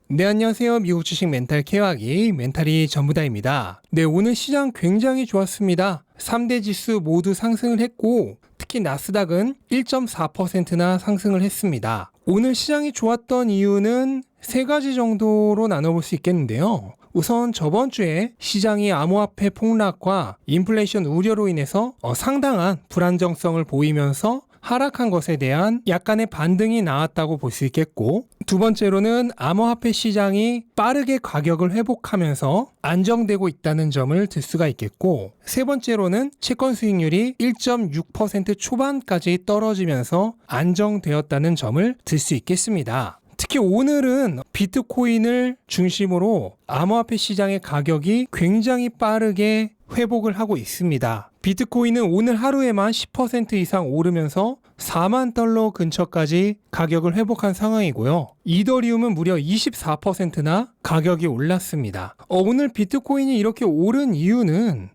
네, 안녕하세요. 미국 주식 멘탈 케어하기 멘탈이 전부다입니다. 네, 오늘 시장 굉장히 좋았습니다. 3대 지수 모두 상승을 했고 특히 나스닥은 1.4%나 상승을 했습니다. 오늘 시장이 좋았던 이유는 세 가지 정도로 나눠볼 수 있겠는데요. 우선 저번 주에 시장이 암호화폐 폭락과 인플레이션 우려로 인해서 상당한 불안정성을 보이면서 하락한 것에 대한 약간의 반등이 나왔다고 볼 수 있겠고, 두 번째로는 암호화폐 시장이 빠르게 가격을 회복하면서 안정되고 있다는 점을 들 수가 있겠고, 세 번째로는 채권 수익률이 1.6% 초반까지 떨어지면서 안정되었다는 점을 들 수 있겠습니다. 특히 오늘은 비트코인을 중심으로 암호화폐 시장의 가격이 굉장히 빠르게 회복을 하고 있습니다. 비트코인은 오늘 하루에만 10% 이상 오르면서 4만 달러 근처까지 가격을 회복한 상황이고요. 이더리움은 무려 24%나 가격이 올랐습니다. 오늘 비트코인이 이렇게 오른 이유는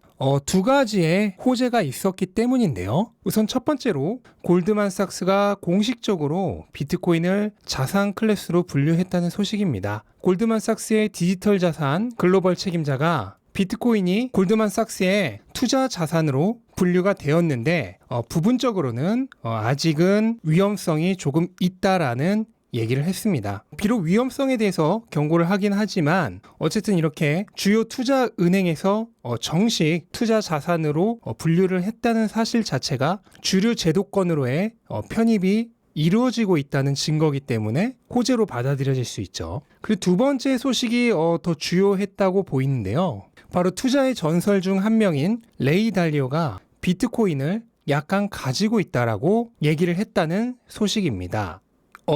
두 가지의 호재가 있었기 때문인데요. 우선 첫 번째로 골드만삭스가 공식적으로 비트코인을 자산 클래스로 분류했다는 소식입니다. 골드만삭스의 디지털 자산 글로벌 책임자가 비트코인이 골드만삭스의 투자 자산으로 분류가 되었는데 부분적으로는 아직은 위험성이 조금 있다라는 얘기를 했습니다. 비록 위험성에 대해서 경고를 하긴 하지만 어쨌든 이렇게 주요 투자 은행에서 정식 투자 자산으로 분류를 했다는 사실 자체가 주류 제도권으로의 편입이 이루어지고 있다는 증거이기 때문에 호재로 받아들여질 수 있죠. 그리고 두 번째 소식이 더 주요했다고 보이는데요. 바로 투자의 전설 중 한 명인 레이 달리오가 비트코인을 약간 가지고 있다라고 얘기를 했다는 소식입니다.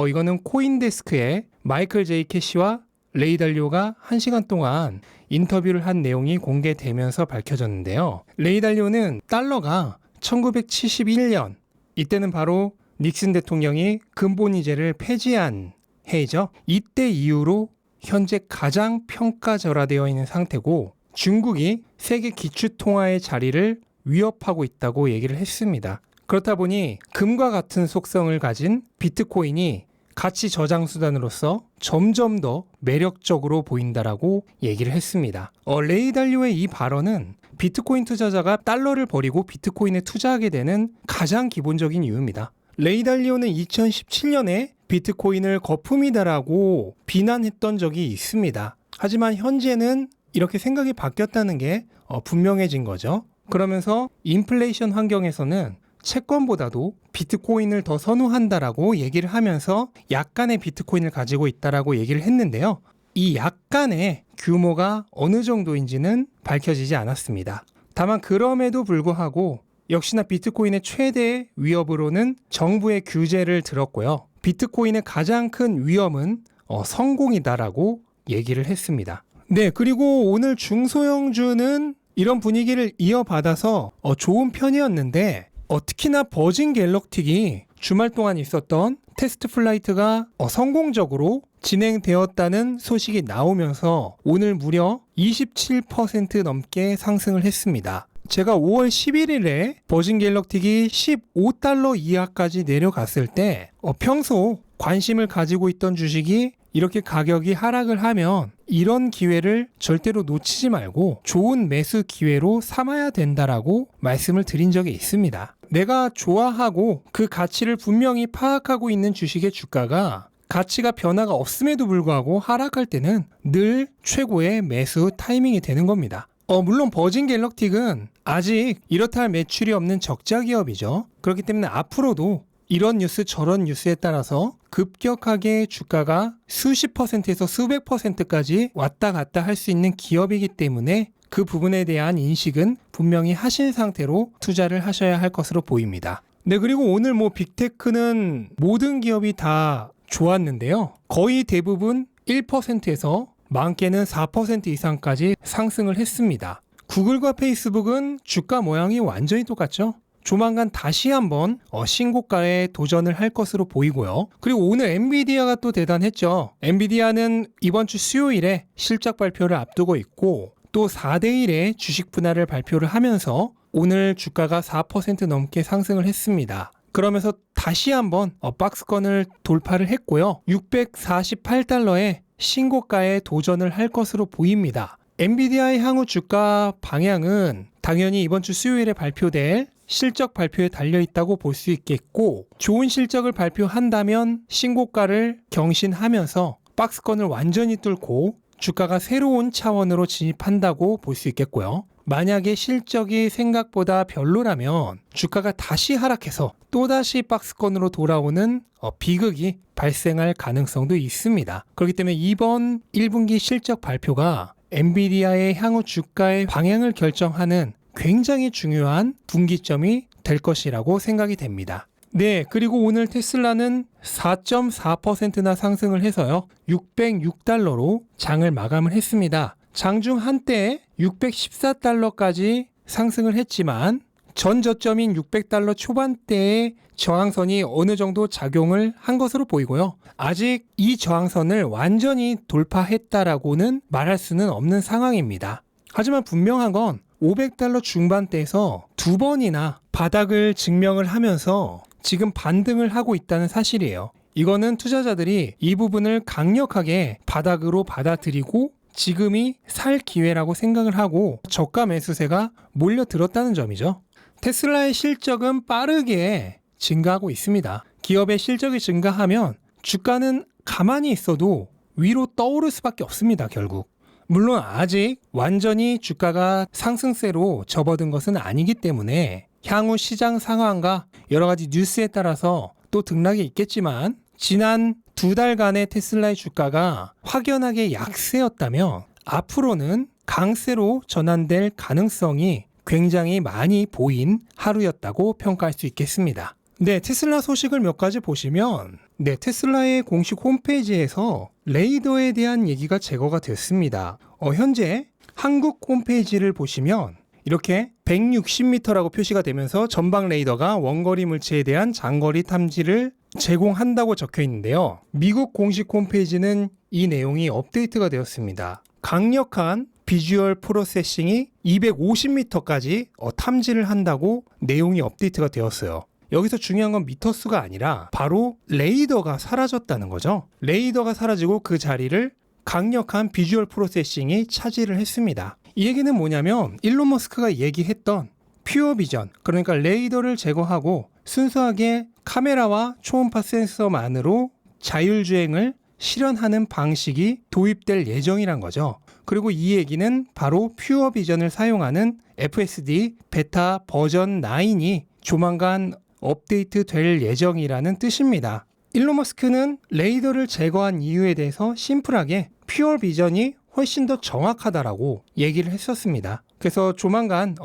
이거는 코인데스크에 마이클 제이 캐시와 레이 달리오가 1시간 동안 인터뷰를 한 내용이 공개되면서 밝혀졌는데요. 레이 달리오는 달러가 1971년, 이때는 바로 닉슨 대통령이 근본이제를 폐지한 해이죠. 이때 이후로 현재 가장 평가절하되어 있는 상태고 중국이 세계 기축통화의 자리를 위협하고 있다고 얘기를 했습니다. 그렇다 보니 금과 같은 속성을 가진 비트코인이 가치 저장 수단으로서 점점 더 매력적으로 보인다라고 얘기를 했습니다. 레이 달리오의 이 발언은 비트코인 투자자가 달러를 버리고 비트코인에 투자하게 되는 가장 기본적인 이유입니다. 레이 달리오는 2017년에 비트코인을 거품이다라고 비난했던 적이 있습니다. 하지만 현재는 이렇게 생각이 바뀌었다는 게 분명해진 거죠. 그러면서 인플레이션 환경에서는 채권보다도 비트코인을 더 선호한다라고 얘기를 하면서 약간의 비트코인을 가지고 있다라고 얘기를 했는데요. 이 약간의 규모가 어느 정도인지는 밝혀지지 않았습니다. 다만 그럼에도 불구하고 역시나 비트코인의 최대 위협으로는 정부의 규제를 들었고요. 비트코인의 가장 큰 위험은 성공이다라고 얘기를 했습니다. 네, 그리고 오늘 중소형주는 이런 분위기를 이어받아서 좋은 편이었는데 특히나 버진 갤럭틱이 주말 동안 있었던 테스트 플라이트가 성공적으로 진행되었다는 소식이 나오면서 오늘 무려 27% 넘게 상승을 했습니다. 제가 5월 11일에 버진 갤럭틱이 15달러 이하까지 내려갔을 때 평소 관심을 가지고 있던 주식이 이렇게 가격이 하락을 하면 이런 기회를 절대로 놓치지 말고 좋은 매수 기회로 삼아야 된다라고 말씀을 드린 적이 있습니다. 내가 좋아하고 그 가치를 분명히 파악하고 있는 주식의 주가가 가치가 변화가 없음에도 불구하고 하락할 때는 늘 최고의 매수 타이밍이 되는 겁니다. 물론 버진 갤럭틱은 아직 이렇다 할 매출이 없는 적자 기업이죠. 그렇기 때문에 앞으로도 이런 뉴스 저런 뉴스에 따라서 급격하게 주가가 수십 %에서 수백 %까지 왔다 갔다 할 수 있는 기업이기 때문에 그 부분에 대한 인식은 분명히 하신 상태로 투자를 하셔야 할 것으로 보입니다. 네, 그리고 오늘 빅테크는 모든 기업이 다 좋았는데요. 거의 대부분 1%에서 많게는 4% 이상까지 상승을 했습니다. 구글과 페이스북은 주가 모양이 완전히 똑같죠. 조만간 다시 한번 신고가에 도전을 할 것으로 보이고요. 그리고 오늘 엔비디아가 또 대단했죠. 엔비디아는 이번 주 수요일에 실적 발표를 앞두고 있고 또 4대1의 주식 분할을 발표를 하면서 오늘 주가가 4% 넘게 상승을 했습니다. 그러면서 다시 한번 박스권을 돌파를 했고요. 648달러에 신고가에 도전을 할 것으로 보입니다. 엔비디아의 향후 주가 방향은 당연히 이번 주 수요일에 발표될 실적 발표에 달려있다고 볼 수 있겠고, 좋은 실적을 발표한다면 신고가를 경신하면서 박스권을 완전히 뚫고 주가가 새로운 차원으로 진입한다고 볼 수 있겠고요. 만약에 실적이 생각보다 별로라면 주가가 다시 하락해서 또다시 박스권으로 돌아오는 비극이 발생할 가능성도 있습니다. 그렇기 때문에 이번 1분기 실적 발표가 엔비디아의 향후 주가의 방향을 결정하는 굉장히 중요한 분기점이 될 것이라고 생각이 됩니다. 네, 그리고 오늘 테슬라는 4.4%나 상승을 해서요, 606달러로 장을 마감을 했습니다. 장중 한때 614달러까지 상승을 했지만 전 저점인 600달러 초반대의 저항선이 어느 정도 작용을 한 것으로 보이고요. 아직 이 저항선을 완전히 돌파했다라고는 말할 수는 없는 상황입니다. 하지만 분명한 건 500달러 중반대에서 두 번이나 바닥을 증명을 하면서 지금 반등을 하고 있다는 사실이에요. 이거는 투자자들이 이 부분을 강력하게 바닥으로 받아들이고 지금이 살 기회라고 생각을 하고 저가 매수세가 몰려들었다는 점이죠. 테슬라의 실적은 빠르게 증가하고 있습니다. 기업의 실적이 증가하면 주가는 가만히 있어도 위로 떠오를 수밖에 없습니다, 결국. 물론 아직 완전히 주가가 상승세로 접어든 것은 아니기 때문에 향후 시장 상황과 여러 가지 뉴스에 따라서 또 등락이 있겠지만, 지난 두 달간의 테슬라의 주가가 확연하게 약세였다면 앞으로는 강세로 전환될 가능성이 굉장히 많이 보인 하루였다고 평가할 수 있겠습니다. 네, 테슬라 소식을 몇 가지 보시면, 네, 테슬라의 공식 홈페이지에서 레이더에 대한 얘기가 제거가 됐습니다. 현재 한국 홈페이지를 보시면 이렇게 160m라고 표시가 되면서 전방 레이더가 원거리 물체에 대한 장거리 탐지를 제공한다고 적혀 있는데요. 미국 공식 홈페이지는 이 내용이 업데이트가 되었습니다. 강력한 비주얼 프로세싱이 250m까지 탐지를 한다고 내용이 업데이트가 되었어요. 여기서 중요한 건 미터 수가 아니라 바로 레이더가 사라졌다는 거죠. 레이더가 사라지고 그 자리를 강력한 비주얼 프로세싱이 차지를 했습니다. 이 얘기는 뭐냐면 일론 머스크가 얘기했던 퓨어 비전, 그러니까 레이더를 제거하고 순수하게 카메라와 초음파 센서만으로 자율주행을 실현하는 방식이 도입될 예정이란 거죠. 그리고 이 얘기는 바로 퓨어 비전을 사용하는 FSD 베타 버전 9이 조만간 업데이트 될 예정이라는 뜻입니다. 일론 머스크는 레이더를 제거한 이유에 대해서 심플하게 퓨어 비전이 훨씬 더 정확하다라고 얘기를 했었습니다. 그래서 조만간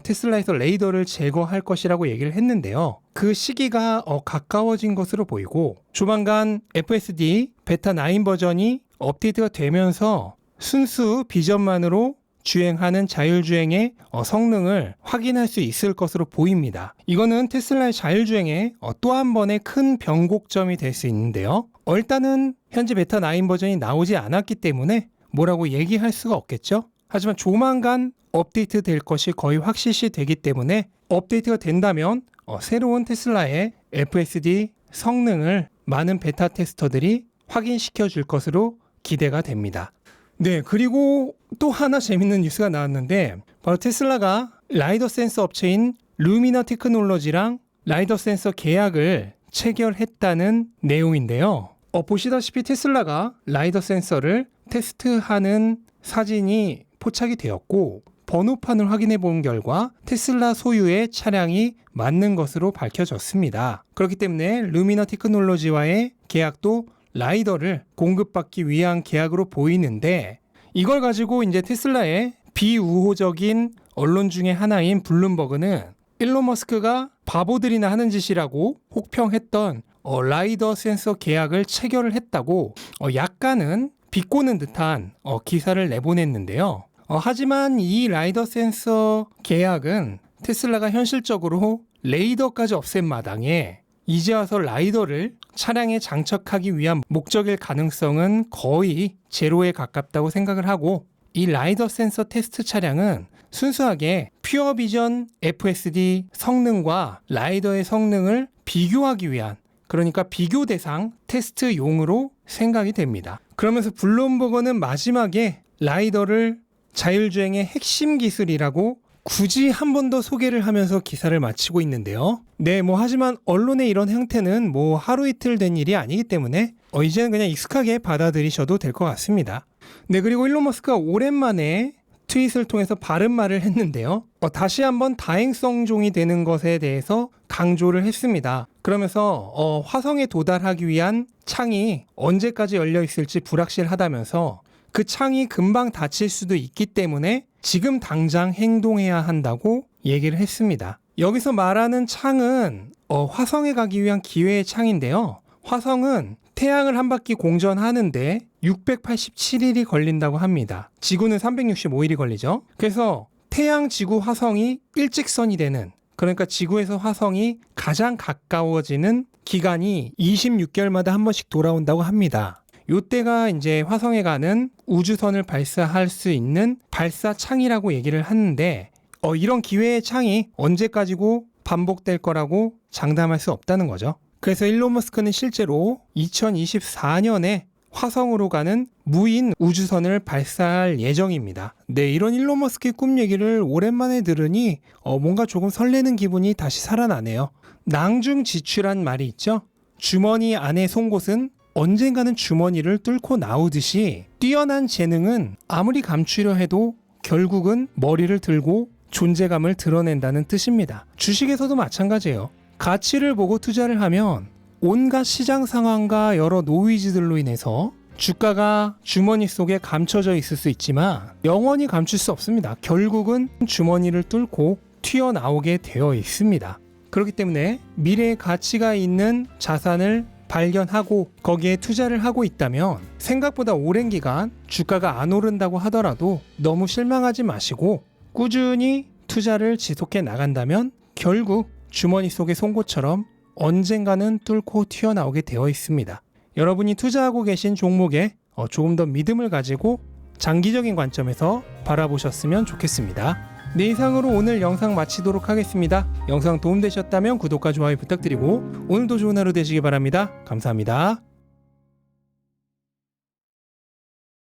테슬라에서 레이더를 제거할 것이라고 얘기를 했는데요. 그 시기가 가까워진 것으로 보이고, 조만간 FSD 베타 9 버전이 업데이트가 되면서 순수 비전만으로 주행하는 자율주행의 성능을 확인할 수 있을 것으로 보입니다. 이거는 테슬라의 자율주행에 또 한 번의 큰 변곡점이 될 수 있는데요. 일단은 현재 베타 9 버전이 나오지 않았기 때문에 뭐라고 얘기할 수가 없겠죠. 하지만 조만간 업데이트 될 것이 거의 확실시 되기 때문에 업데이트가 된다면 새로운 테슬라의 FSD 성능을 많은 베타 테스터들이 확인시켜 줄 것으로 기대가 됩니다. 네, 그리고 또 하나 재밌는 뉴스가 나왔는데, 바로 테슬라가 라이더 센서 업체인 루미너 테크놀로지랑 라이더 센서 계약을 체결했다는 내용인데요. 보시다시피 테슬라가 라이더 센서를 테스트하는 사진이 포착이 되었고, 번호판을 확인해 본 결과 테슬라 소유의 차량이 맞는 것으로 밝혀졌습니다. 그렇기 때문에 루미너 테크놀로지와의 계약도 라이더를 공급받기 위한 계약으로 보이는데, 이걸 가지고 이제 테슬라의 비우호적인 언론 중에 하나인 블룸버그는 일론 머스크가 바보들이나 하는 짓이라고 혹평했던 라이더 센서 계약을 체결을 했다고 약간은 비꼬는 듯한 기사를 내보냈는데요. 하지만 이 라이더 센서 계약은 테슬라가 현실적으로 레이더까지 없앤 마당에 이제 와서 라이더를 차량에 장착하기 위한 목적일 가능성은 거의 제로에 가깝다고 생각을 하고, 이 라이더 센서 테스트 차량은 순수하게 퓨어 비전 FSD 성능과 라이더의 성능을 비교하기 위한, 그러니까 비교 대상 테스트용으로 생각이 됩니다. 그러면서 블룸버그는 마지막에 라이더를 자율주행의 핵심 기술이라고 굳이 한 번 더 소개를 하면서 기사를 마치고 있는데요. 네, 하지만 언론의 이런 형태는 하루 이틀 된 일이 아니기 때문에 이제는 그냥 익숙하게 받아들이셔도 될 것 같습니다. 네, 그리고 일론 머스크가 오랜만에 트윗을 통해서 바른 말을 했는데요. 다시 한번 다행성종이 되는 것에 대해서 강조를 했습니다. 그러면서 화성에 도달하기 위한 창이 언제까지 열려 있을지 불확실하다면서 그 창이 금방 닫힐 수도 있기 때문에 지금 당장 행동해야 한다고 얘기를 했습니다. 여기서 말하는 창은 화성에 가기 위한 기회의 창인데요. 화성은 태양을 한 바퀴 공전하는데 687일이 걸린다고 합니다. 지구는 365일이 걸리죠. 그래서 태양, 지구, 화성이 일직선이 되는, 그러니까 지구에서 화성이 가장 가까워지는 기간이 26개월마다 한 번씩 돌아온다고 합니다. 요때가 이제 화성에 가는 우주선을 발사할 수 있는 발사창이라고 얘기를 하는데 이런 기회의 창이 언제까지고 반복될 거라고 장담할 수 없다는 거죠. 그래서 일론 머스크는 실제로 2024년에 화성으로 가는 무인 우주선을 발사할 예정입니다. 네, 이런 일론 머스크의 꿈 얘기를 오랜만에 들으니 뭔가 조금 설레는 기분이 다시 살아나네요. 낭중지추란 말이 있죠. 주머니 안의 송곳은 언젠가는 주머니를 뚫고 나오듯이 뛰어난 재능은 아무리 감추려 해도 결국은 머리를 들고 존재감을 드러낸다는 뜻입니다. 주식에서도 마찬가지예요. 가치를 보고 투자를 하면 온갖 시장 상황과 여러 노이즈들로 인해서 주가가 주머니 속에 감춰져 있을 수 있지만 영원히 감출 수 없습니다. 결국은 주머니를 뚫고 튀어나오게 되어 있습니다. 그렇기 때문에 미래의 가치가 있는 자산을 발견하고 거기에 투자를 하고 있다면 생각보다 오랜 기간 주가가 안 오른다고 하더라도 너무 실망하지 마시고 꾸준히 투자를 지속해 나간다면 결국 주머니 속의 송곳처럼 언젠가는 뚫고 튀어나오게 되어 있습니다. 여러분이 투자하고 계신 종목에 조금 더 믿음을 가지고 장기적인 관점에서 바라보셨으면 좋겠습니다. 네, 이상으로 오늘 영상 마치도록 하겠습니다. 영상 도움되셨다면 구독과 좋아요 부탁드리고 오늘도 좋은 하루 되시기 바랍니다. 감사합니다.